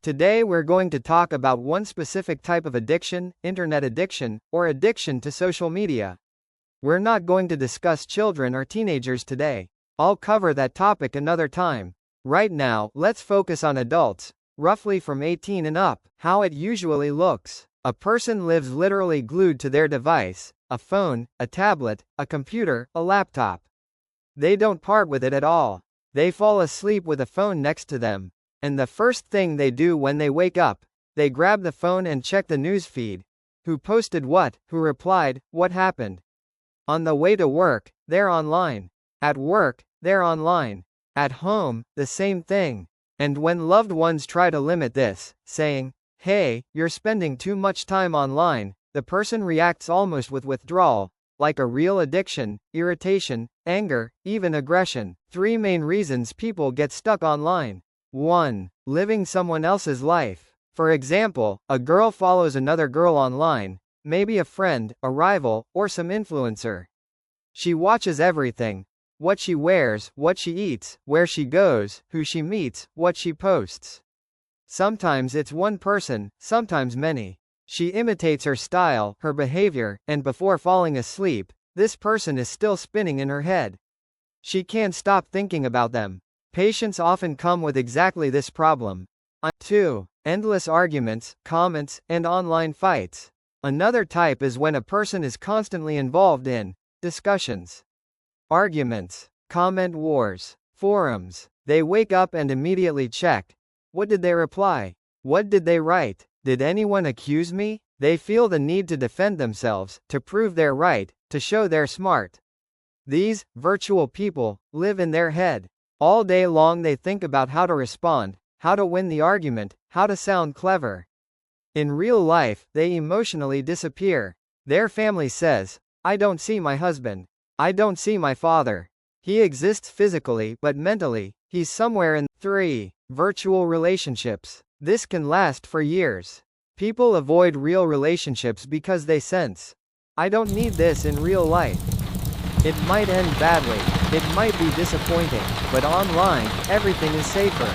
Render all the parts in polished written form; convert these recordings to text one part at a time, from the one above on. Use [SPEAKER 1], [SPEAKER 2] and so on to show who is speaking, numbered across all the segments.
[SPEAKER 1] Today we're going to talk about one specific type of addiction, internet addiction, or addiction to social media. We're not going to discuss children or teenagers today. I'll cover that topic another time. Right now, let's focus on adults, roughly from 18 and up, how it usually looks. A person lives literally glued to their device, a phone, a tablet, a computer, a laptop. They don't part with it at all. They fall asleep with a phone next to them. And the first thing they do when they wake up, they grab the phone and check the news feed. Who posted what, who replied, what happened. On the way to work, they're online. At work, they're online. At home, the same thing. And when loved ones try to limit this, saying, "Hey, you're spending too much time online," the person reacts almost with withdrawal, like a real addiction, irritation, anger, even aggression. 3 main reasons people get stuck online. 1. Living someone else's life. For example, a girl follows another girl online, maybe a friend, a rival, or some influencer. She watches everything. What she wears, what she eats, where she goes, who she meets, what she posts. Sometimes it's one person, sometimes many. She imitates her style, her behavior, and before falling asleep, this person is still spinning in her head. She can't stop thinking about them. Patients often come with exactly this problem. 2. Endless arguments, comments, and online fights. Another type is when a person is constantly involved in discussions, arguments, comment wars, forums. They wake up and immediately check. What did they reply? What did they write? Did anyone accuse me? They feel the need to defend themselves, to prove they're right, to show they're smart. These virtual people live in their head. All day long they think about how to respond, how to win the argument, how to sound clever. In real life, they emotionally disappear. Their family says, "I don't see my husband. I don't see my father. He exists physically, but mentally, he's somewhere in." 3. Virtual relationships. This can last for years. People avoid real relationships because they sense, "I don't need this in real life. It might end badly. It might be disappointing, but online, everything is safer."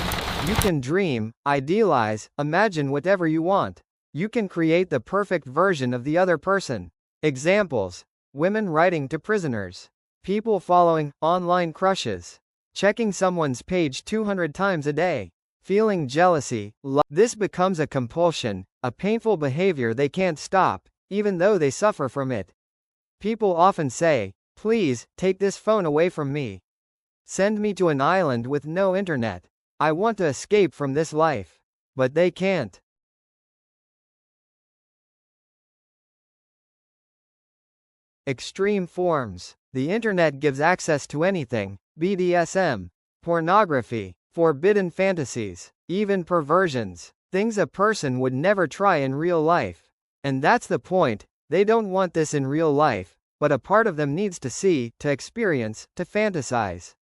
[SPEAKER 1] You can dream, idealize, imagine whatever you want. You can create the perfect version of the other person. Examples: women writing to prisoners, people following online crushes, checking someone's page 200 times a day, feeling jealousy. This becomes a compulsion, a painful behavior they can't stop, even though they suffer from it. People often say, "Please, take this phone away from me. Send me to an island with no internet. I want to escape from this life." But they can't. Extreme forms. The internet gives access to anything: BDSM, pornography, forbidden fantasies, even perversions, things a person would never try in real life. And that's the point, they don't want this in real life, but a part of them needs to see, to experience, to fantasize.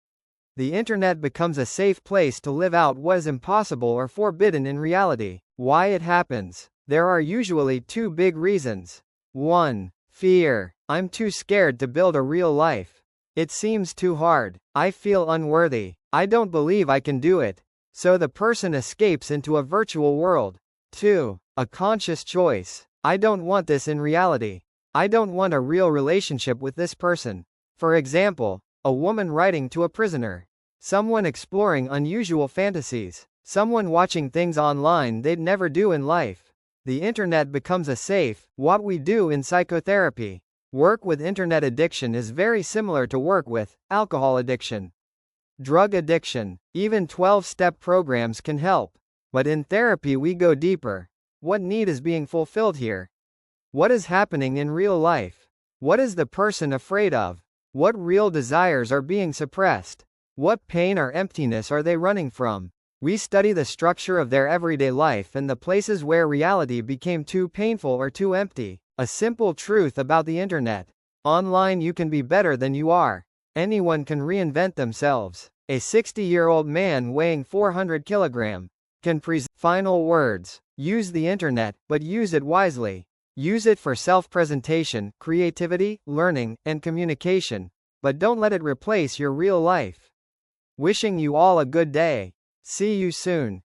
[SPEAKER 1] The internet becomes a safe place to live out what is impossible or forbidden in reality. Why it happens? There are usually 2 big reasons. 1. Fear. I'm too scared to build a real life. It seems too hard. I feel unworthy. I don't believe I can do it. So the person escapes into a virtual world. 2. A conscious choice. I don't want this in reality. I don't want a real relationship with this person. For example, a woman writing to a prisoner, someone exploring unusual fantasies, someone watching things online they'd never do in life. The internet becomes a safe, what we do in psychotherapy. Work with internet addiction is very similar to work with alcohol addiction, drug addiction. Even 12-step programs can help. But in therapy we go deeper. What need is being fulfilled here? What is happening in real life? What is the person afraid of? What real desires are being suppressed? What pain or emptiness are they running from? We study the structure of their everyday life and the places where reality became too painful or too empty. A simple truth about the internet. Online you can be better than you are. Anyone can reinvent themselves. A 60-year-old man weighing 400 kilograms can present. Final words. Use the internet, but use it wisely. Use it for self-presentation, creativity, learning, and communication, but don't let it replace your real life. Wishing you all a good day. See you soon.